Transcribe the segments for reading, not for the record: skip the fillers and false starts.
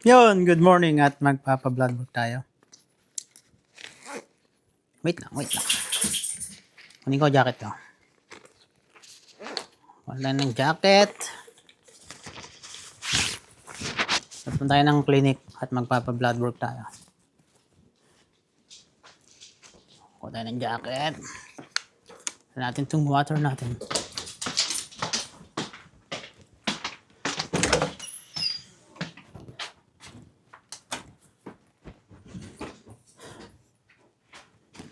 Yun, good morning at magpapa-vlog tayo. Wait lang. Kunin ko jacket ko. Wala ng jacket. Punta tayo ng clinic at magpapa-blood work tayo. Kuha tayo ng jacket. Kuha natin itong water natin.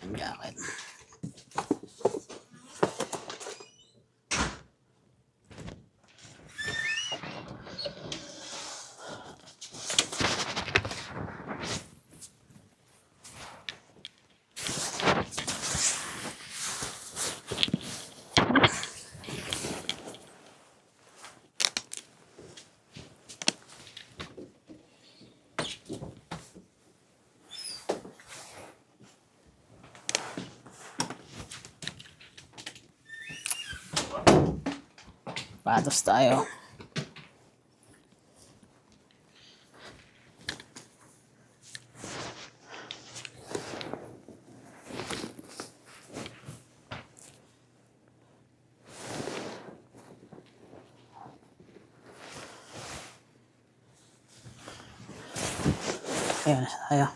Jacket. Patos tayo. Ayan, tayo.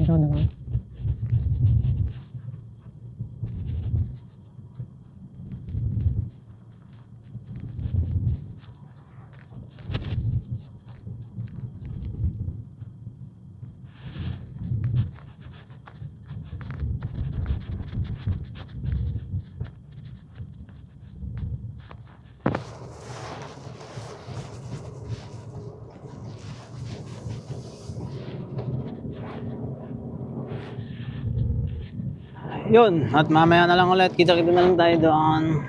Ito naman. Yun, at mamaya na lang ulit. Kita-kita na lang tayo doon.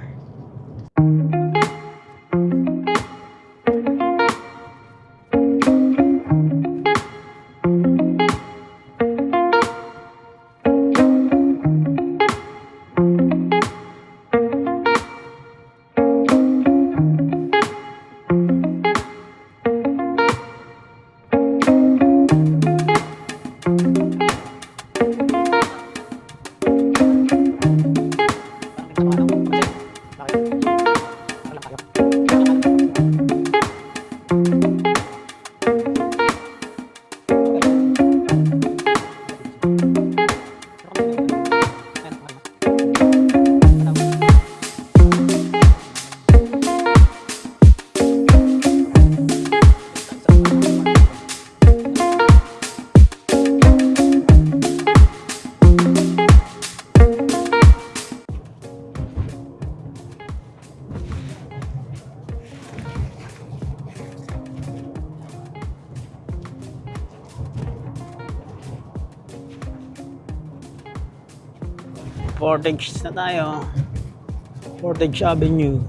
Portage na tayo. Portage Avenue.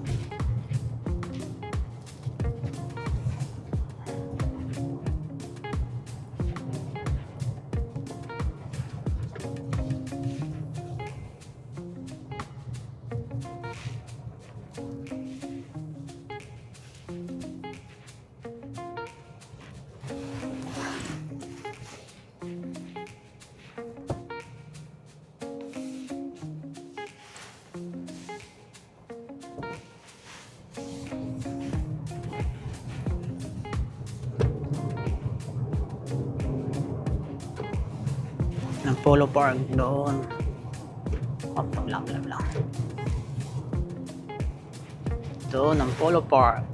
Ng Polo Park doon. Lang. Doon ng Polo Park.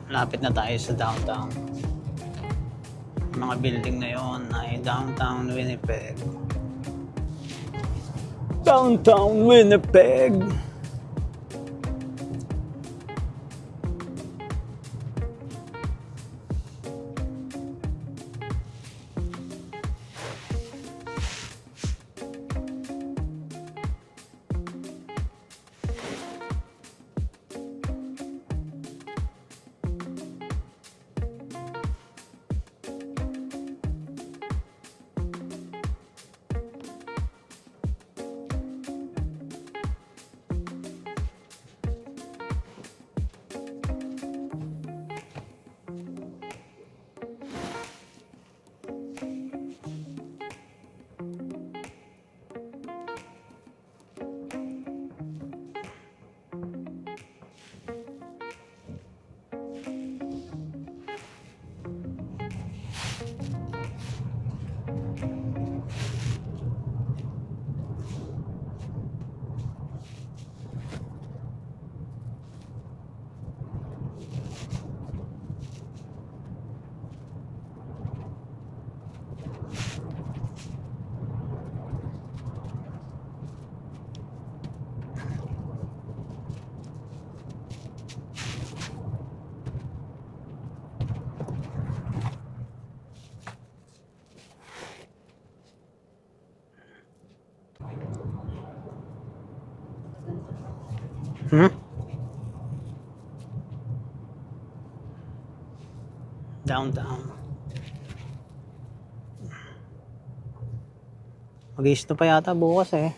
Lapit na tayo sa downtown. Mga building na yon ay downtown Winnipeg. Downtown Winnipeg! Downtown. Mag-i-snow pa yata bukas eh.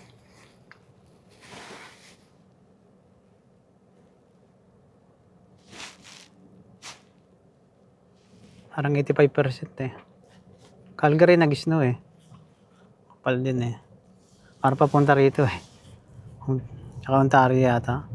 Parang 85% eh. Calgary nag-snow eh. Kapal din eh. Para papunta rito eh. Tsaka Ontario yata.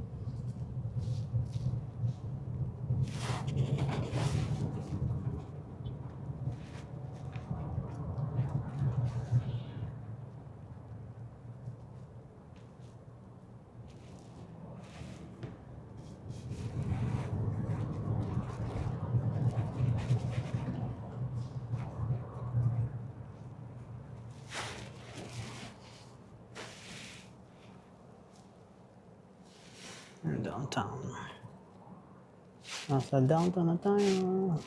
Downtown. Nasa downtown na tayo.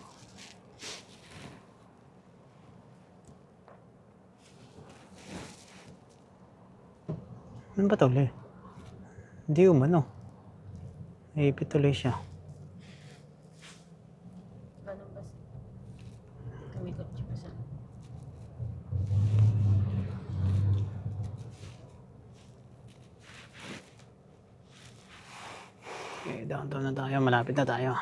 Ano ba ito ulit? Hindi umano. Naipit tuloy siya. Ganun ba? Kumikot siya pa sa... Okay, downtown na tayo. Malapit na tayo.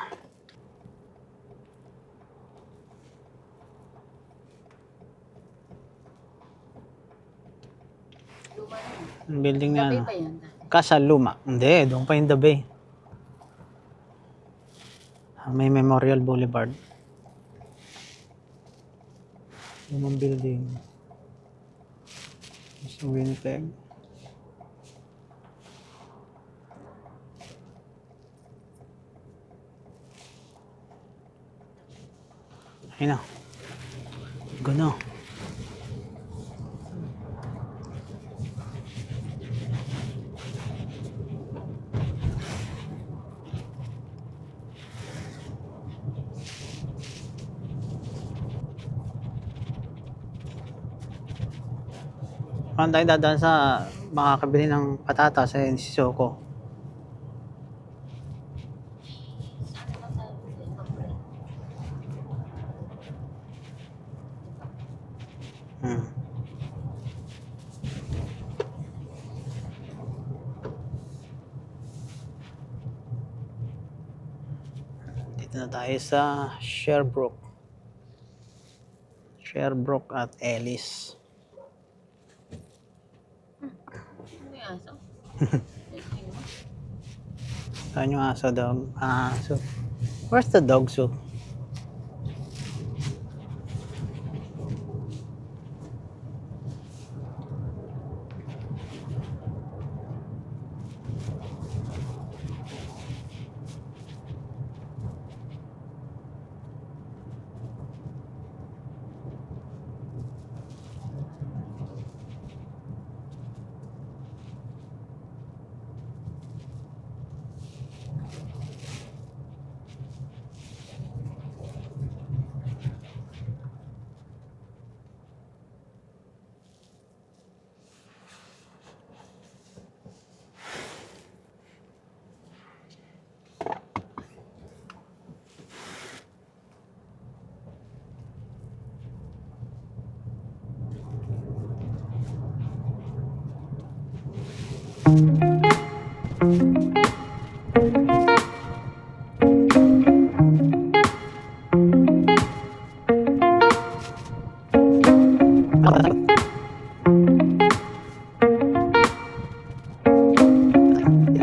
Luma na yun. Ang building na Gabi ano? pa yun. Casa Luma. Hindi, doon pa yung The Bay. May Memorial Boulevard. Lumang building. Sa Winnipeg. Ayun na. Gano. Parang tayo dadaan sa makakabili ng patatas sa Sisoko. Dito na tayo sa Sherbrooke. Sherbrooke at Ellis. Ano yung aso? Saan yung aso dog? Aso. Where's the dog soup?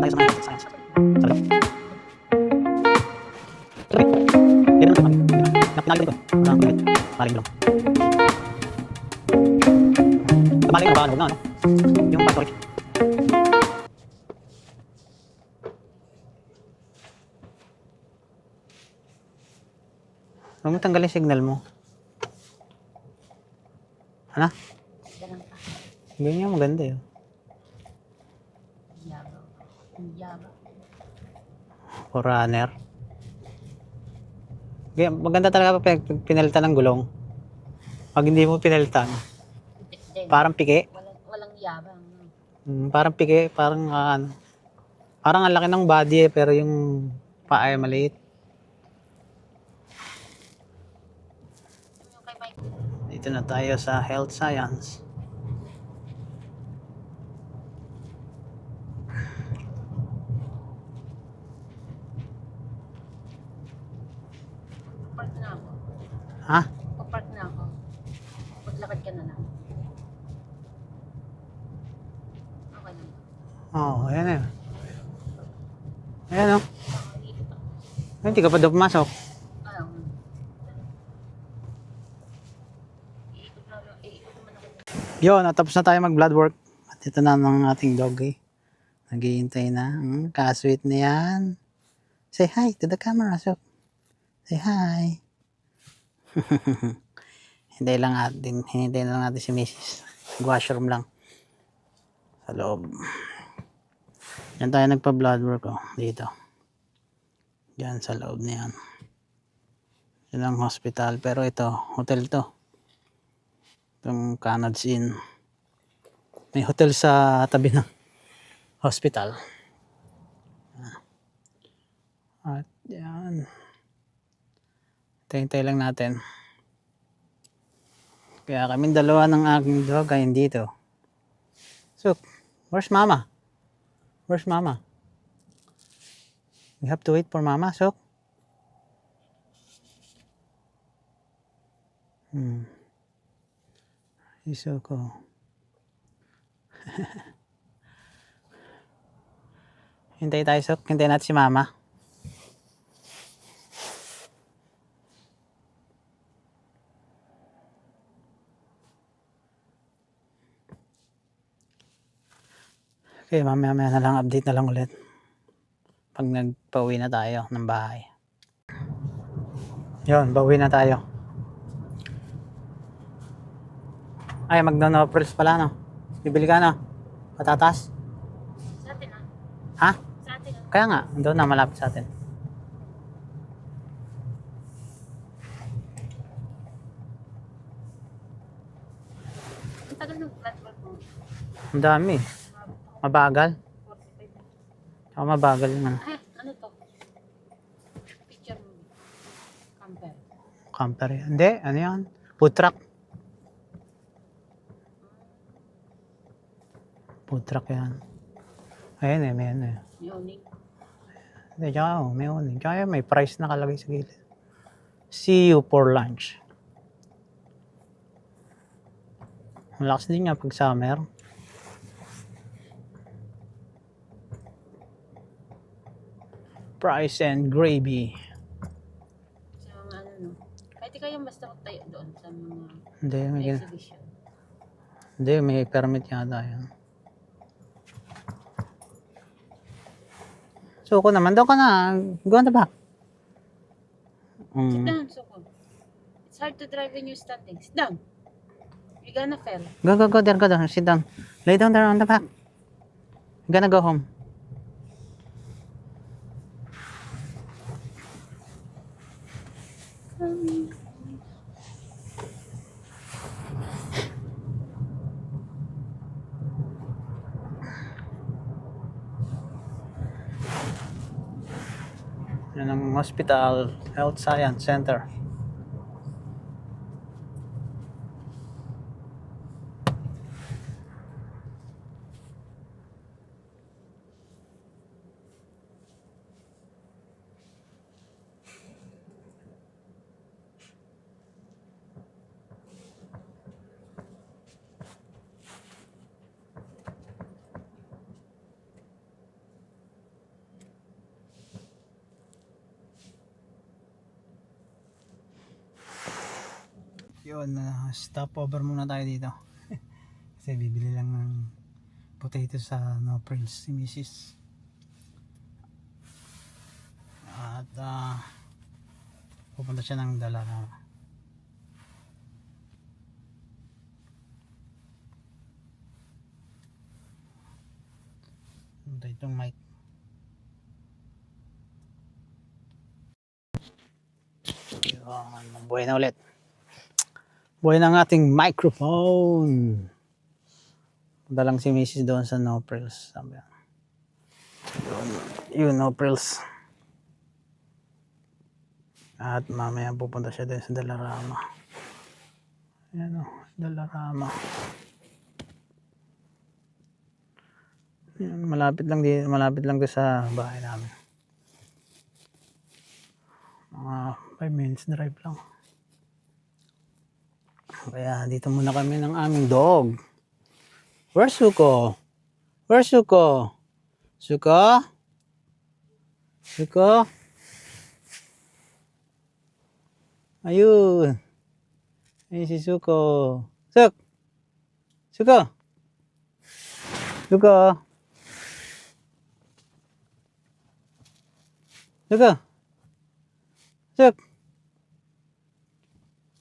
tayo sa mga science. Sabi ko. Sabi. Hindi naman ito. Napinali ko. Parang kulit. Maling lang. Maling na ba? Huwag na, ano? Yung pag-torch. Huwag mo tanggalin signal mo. Ano? Ganun ka. Ganyan maganda yun. Yaba. Yaba. Forerunner. Maganda talaga pag pinalitan ng gulong. Pag hindi mo pinalitan, Then, parang piki. walang yabang. Parang piki, parang ano. Parang ang laki ng body eh, pero yung paa ay maliit. Yung kay Mike. Dito na tayo sa health science. Park na ako. Ha? Papark na ako. Maglakad ka na lang. Okay lang. Oo, ayan eh. Ayan o. Iikot ako. Hindi ka pa daw pumasok. Ayaw. Iikot na lang. Iikot naman ako. Yun, natapos na tayo mag blood work. At ito na ang ating doggy. Naghihintay na. Ka-sweet na yan. Say hi to the camera, Sok. Say hi. Hintayin lang natin si Mrs. Washroom lang. Sa loob. Yan tayo nagpa-blood work dito. Diyan sa loob na yan. Yan ang hospital. Pero ito, hotel to. Itong Canad's Inn. May hotel sa tabi ng hospital. At yan. Hintay lang natin. Kaya kaming dalawa ng aking dog ay dito. So, where's mama? Where's mama? We have to wait for mama, so. Isoko. Hintay tayo, Sok. Hintay natin si mama. Okay, mamaya na lang, update na lang ulit. Pag nagpauwi na tayo ng bahay. Yun, pauwi na tayo. Ay, magno-noprils pala, no? Bibili ka, no? Patatas? Sa atin ah. Ha? Sa atin ah. Kaya nga, doon na malapit sa atin. Ang tagal ng blood work mo. Ang dami. Mabagal. 45. Saka mabagal yung ano. Ay, ano to? Picture mo. Camper. Camper yan. Hindi, ano yan? Food truck. Food truck yan. Ayan eh, may ano eh. Yawning. Hindi, tsaka may ano eh. Tsaka may price nakalagay sa gilid. See you for lunch. Malakas din nga pag summer. Price and gravy. Sa mga ano no. Kahit di kayong basta magtayo doon sa mga Hindi, exhibition. may permit yata yan. So, ko naman, daw ka na. Go on the back. Sit down, Soko. It's hard to drive when you're standing. Sit down. You're gonna fail. Go there. Sit down. Lay down there on the back. I'm gonna go home. Yan ang hospital, health science center. Yun, stopover muna tayo dito. Kasi bibili lang ng potato sa No Prince si Mrs. At pupunta siya ng Dalarama. Ito itong mic. Yun, buhay na ulit. Buhay ng ating microphone. Punta lang si Mrs. doon sa No Frills. Sabi yun, No Frills. At mamaya pupunta siya din sa Dalarama. Ayan o, Dalarama. Ayan, malapit lang din sa bahay namin. Mga 5 minutes drive lang. Kaya dito muna kami ng aming dog. Where's Suko? Where's Suko? Suko? Suko? Ayun. Ayun si Suko. Suko? Suko? Suko?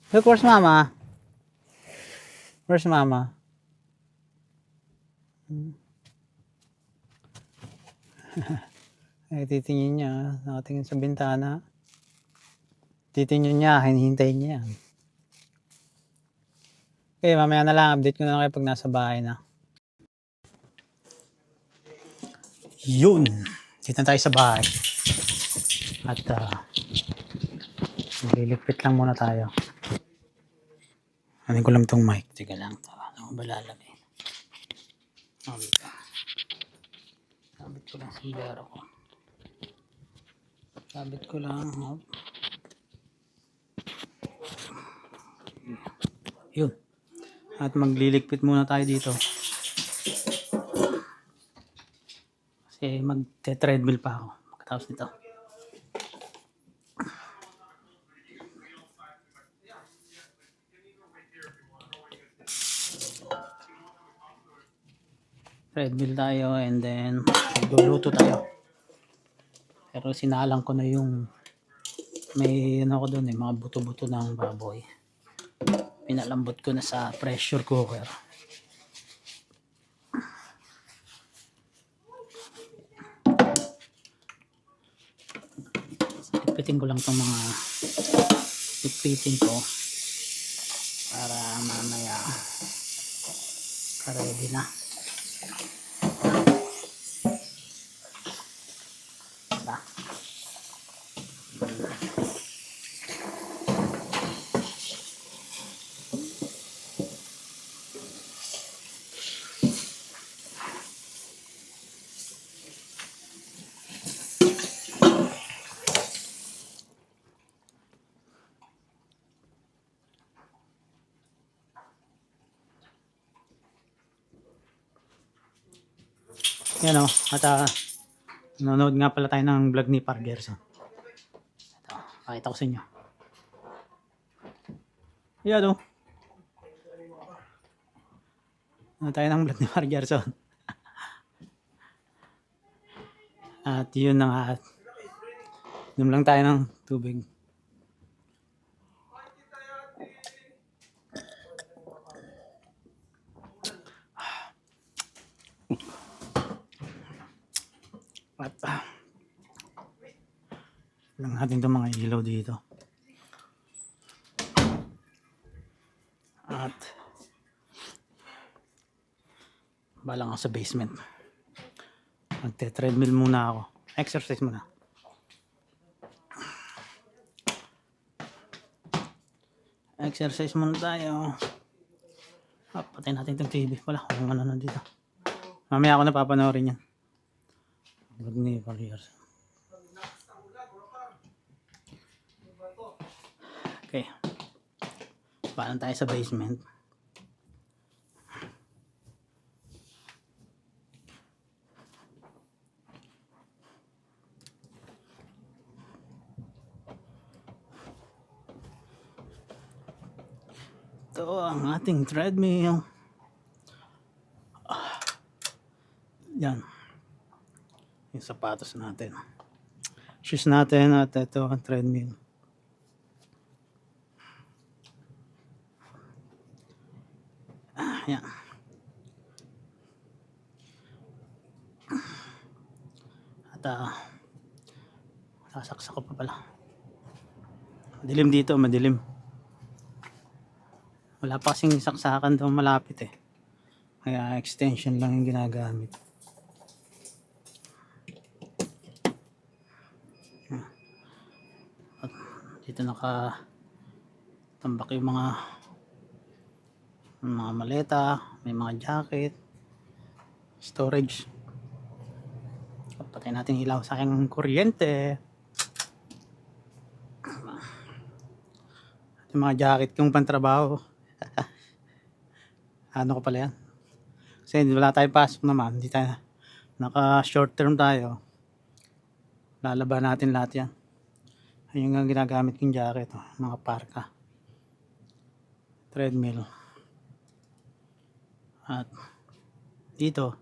Look, where's Mama? Where's Mama? Ay, titingin niya. Nakatingin sa bintana. Titingin niya. Hinihintayin niya. Okay, mamaya na lang. Update ko na kayo pag nasa bahay na. Yun. Dito na tayo sa bahay. At liligpit lang muna tayo. Anin ko lang tong mic. Tiga lang. Ano ba lalagay? Dito. Sabit ko lang sa sombrero ko. Sabit ko lang. Yun. At magliligpit muna tayo dito. Kasi mag-treadmill pa ako. Pagkatapos nito. Treadmill tayo and then magluluto tayo. Pero sinalang ko na yung may ano ko doon mga buto-buto ng baboy. Pinalambot ko na sa pressure cooker. Pipitin ko lang tong mga pipitin ko para mamaya ready na. Diba? Yan o. At nanonood nga pala tayo ng vlog ni Par Gerson. Ito, pakita ko sa inyo. Yan o. Ano tayo ng vlog ni Par Gerson. At yun na nga. Inom lang tayo ng tubig. At lang natin itong mga ilaw dito. At balang ako sa basement. Magte-treadmill muna ako. Exercise muna. Exercise muna tayo. Patayin natin itong TV. Wala kung ano nandito. Mamaya ako napapanoorin yan. Vlog ni Par Gerson. Okay. Paano tayo sa basement? Ito ang ating treadmill. Yan. Yung sapatos natin. Shoes natin at ito ang treadmill. Yan. At sasaksak ko pa pala. Madilim dito, madilim. Wala pa kasing saksakan daw malapit eh. Kaya extension lang yung ginagamit. At dito nakatambak yung mga maleta, may mga jacket, storage. Patay natin ilaw sa aking kuryente. Yung mga jacket kong pantrabaho. Ano ko pala yan? Kasi wala tayong pasok naman. Hindi tayo, naka short term tayo. Lalaban natin lahat yan. Ayun yung ginagamit kong jacket. Mga parka. Treadmill. At dito,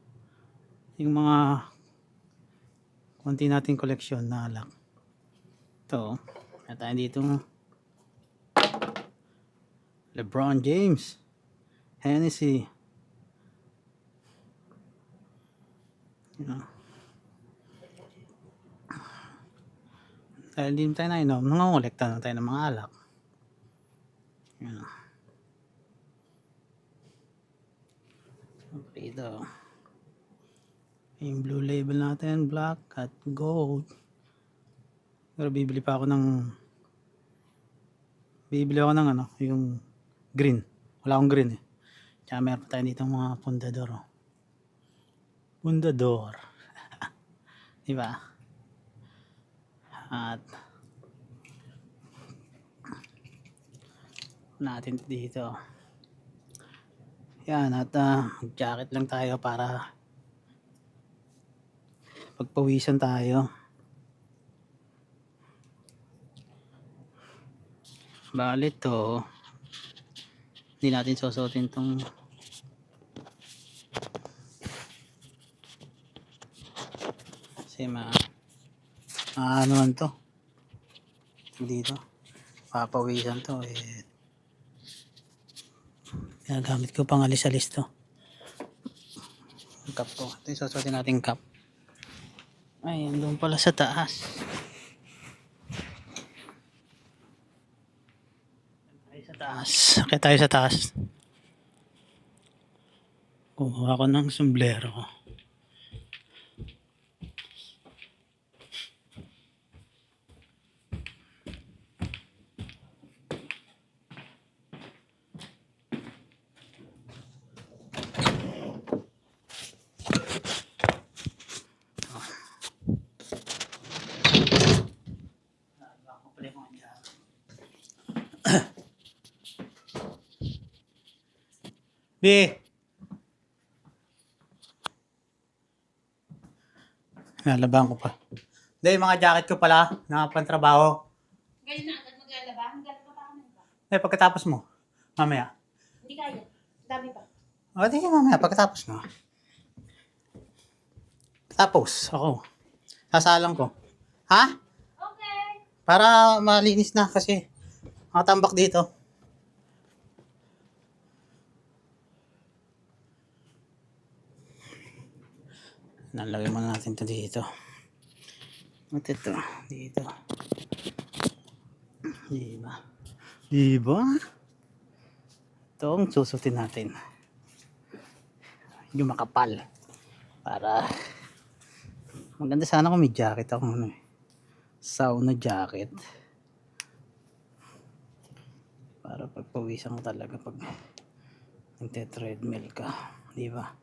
yung mga konti nating koleksyon na alak. Ito, may tayo dito LeBron James, Hennessy. Dahil din tayo na inom, nangongolekta na tayo ng mga alak. Yan. Ito. Yung blue label natin, black at gold. Pero bibili ako ng yung green. Wala akong green eh. Tsaka meron pa tayo dito mga pundador. Pundador. Diba? At natin dito. Yan, at jacket lang tayo para pagpawisan tayo. Bali to, hindi natin susuotin tong kasi anuan to dito, papawisan to eh. Ginagamit ko pang alis-alis to. Yung cup ko, ito yung susuotin natin cup. Ay, doon pala sa taas. Sakit tayo sa taas. Kuha ko ng sombrero ko. B. Nalaban ko pa. Hindi, yung mga jacket ko pala, na pantrabaho. Ganyan na agad maglalaba. Hanggang pa pa ba? Eh, pagkatapos mo, mamaya. Hindi kaya. Dami pa. O, di mamaya, pagkatapos na. Tapos, ako. Sasalang ko. Ha? Okay. Para malinis na kasi makatambak dito. Nalagay muna natin ito dito. At ito, dito. Diba? Diba? Ito ang susutin natin. Yung makapal. Para maganda sana kung may jacket ako. Sauna jacket. Para pagpawisan ko talaga pag nagte-treadmill ka. Diba?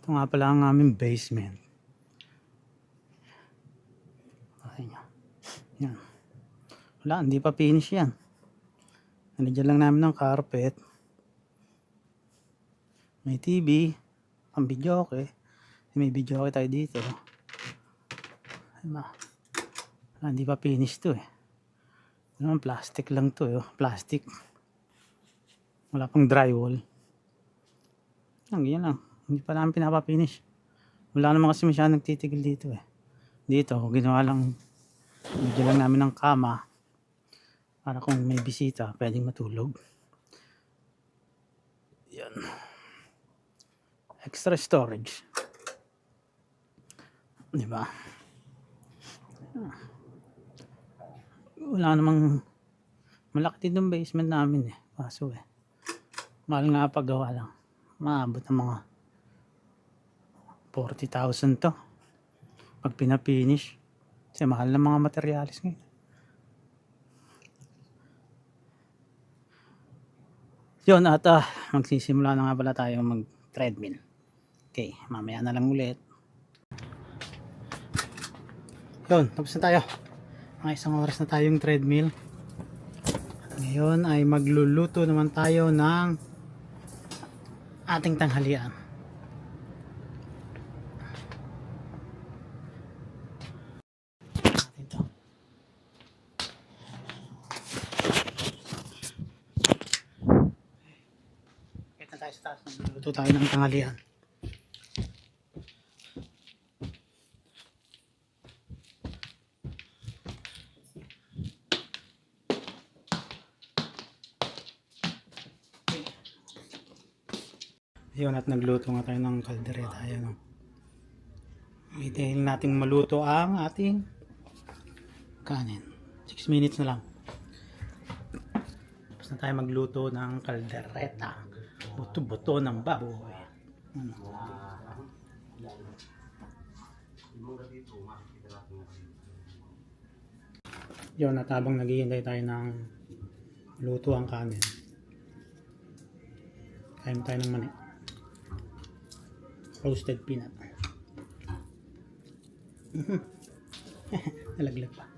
Ito nga pala ang aming basement. Okay niya. Yan. Wala, hindi pa finish yan. Nandiyan lang namin ng carpet. May TV. Ang video okay. May video okay tayo dito. Diba? Hindi pa finish to eh. Ano, plastic lang to eh. Plastic. Wala pang drywall. Yan lang. Hindi pa namin pinapa-finish. Wala naman kasi masyadong nagtitigil dito eh. Dito, ginawa lang, medyo lang namin ng kama para kung may bisita, pwedeng matulog. Yan. Extra storage. Diba? Wala namang malaki din yung basement namin eh. Kaso eh, mahal nga paggawa lang. Maabot ng mga 40,000 to pag pinapinish. Kasi mahal ng mga materialis ngayon. Yun at magsisimula na nga pala tayo mag treadmill. Okay, mamaya na lang ulit. Yun, tapos na tayo. Mga isang oras na tayong treadmill. Ngayon ay magluluto naman tayo ng ating tanghalian. Atin to. Kita tayo sa taas. Magluluto tayo ng tanghalian. Yun, at nagluto nga tayo ng kaldereta. Ayan o. Hintayin natin maluto ang ating kanin. 6 minutes na lang. Tapos na tayo magluto ng kaldereta. Buto-buto ng baboy. Ano? Yun, at habang naghihintay tayo ng luto ang kanin, kain tayo ng mani. Roasted peanut. Nalaglag pa.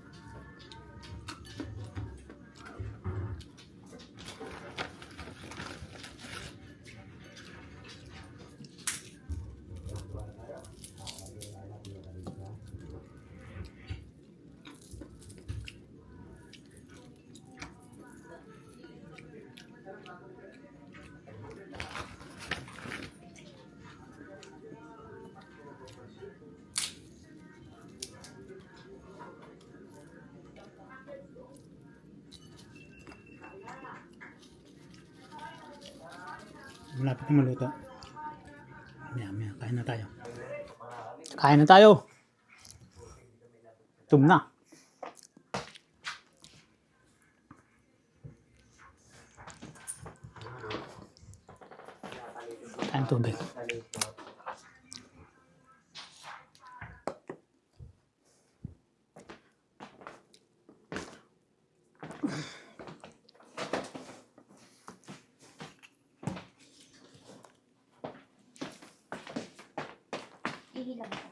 Malapit na maluto. Maya, kain na tayo. Kain na tayo. Tum na. Kain tubig. Ihilang ko.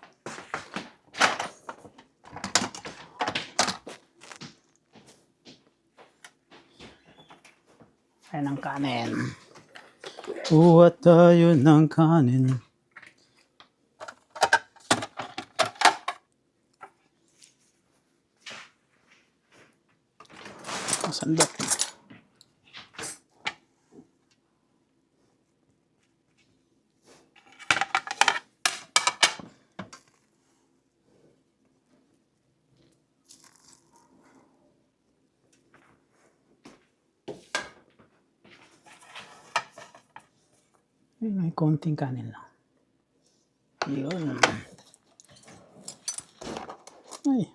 Kain ng kanin. Uwa tayo ng kanin. Sandok. May konting kanin lang. Yun. Ay.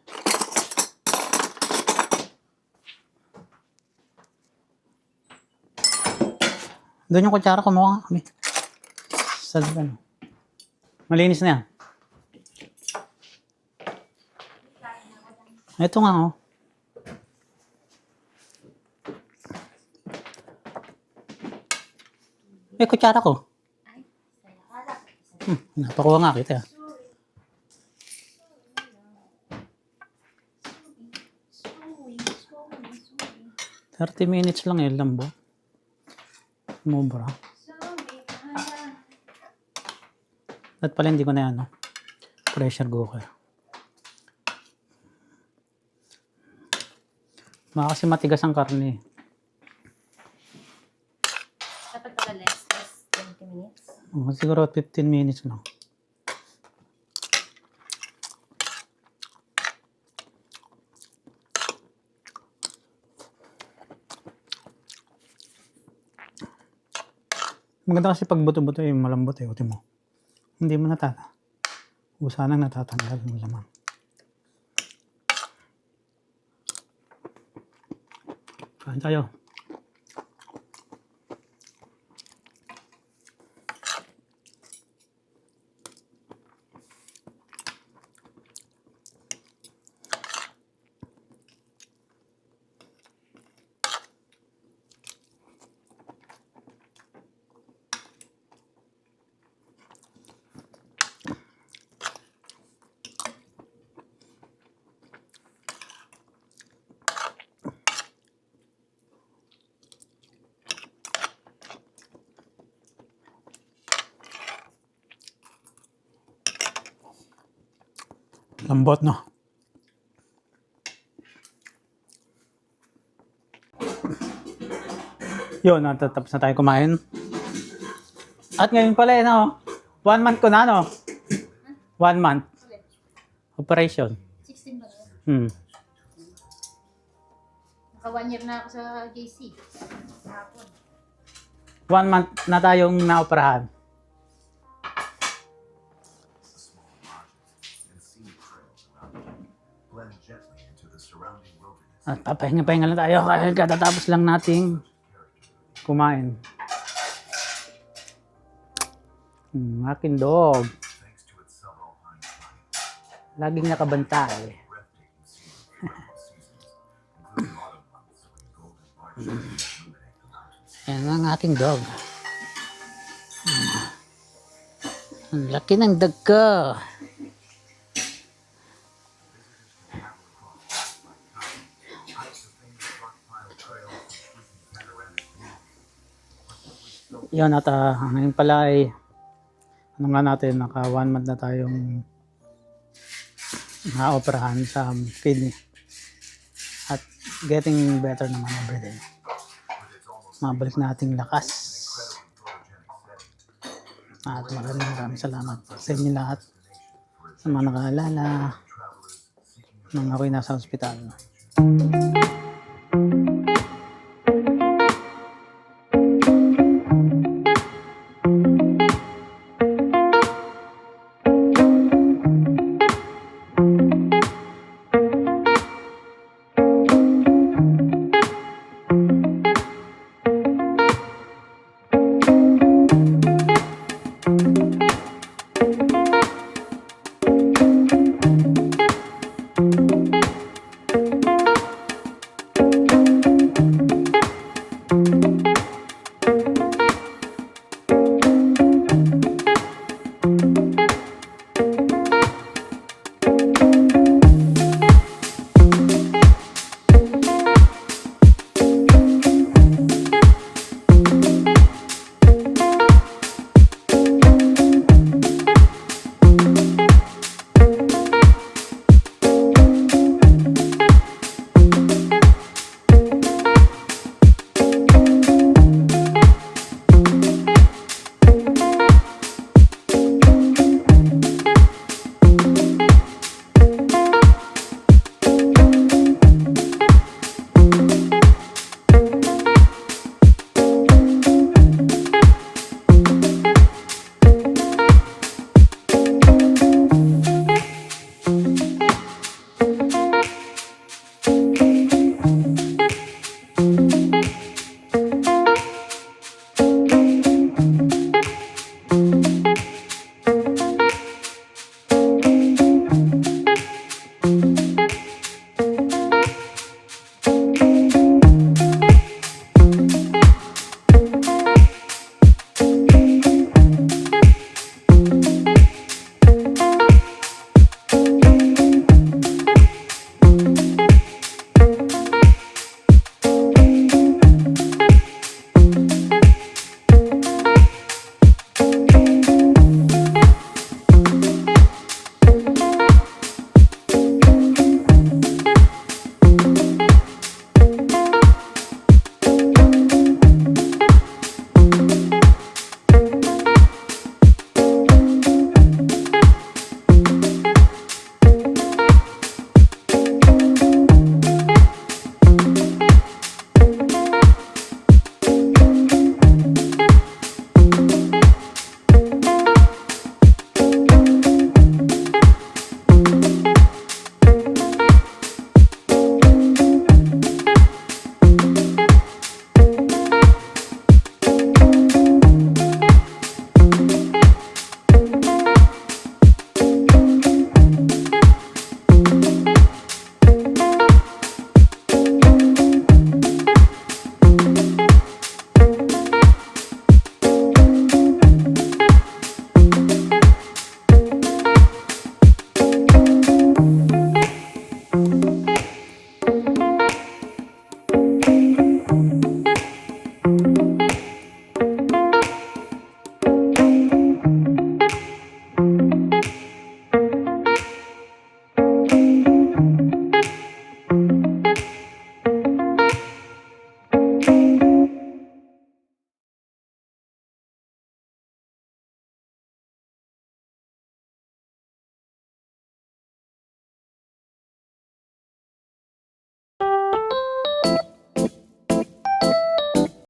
Doon yung kutsara ko mukha kami. Sa ano. Malinis na yan. Ito nga oh. Kutsara ko. Napakuha nga kita. 30 minutes lang eh, lambo. Mubra. At pala hindi ko na yan, no? Pressure cooker. Baka kasi matigas ang karne. Dapat pala less 20 minutes. Siguro 15 minutes lang. Maganda kasi pag buto-buto yung malambot eh. Uti mo. Hindi mo usanang natatanggal yung laman. Kain tayo. Lambot, no? Yun, natatapos na tayo kumain. At ngayon pala, no? 1 month ko na, no? 1 month. Operation. 16 ba yun? Hmm. Naka 1 year na ako sa JC. Hapon. 1 month na tayong naoperahan. At papahinga-pahinga lang tayo kahit katatapos lang nating kumain. Aking dog. Laging nakabantay. Yan ang aking dog. Ang laki ng dog ko. Yan at ngayon pala ay ano nga natin, naka 1 month na tayong na-operahan sa kidney at getting better naman everyday. Mabalik nating lakas at maraming salamat sa inyo lahat sa mga nakaalala nang ako'y nasa ospital.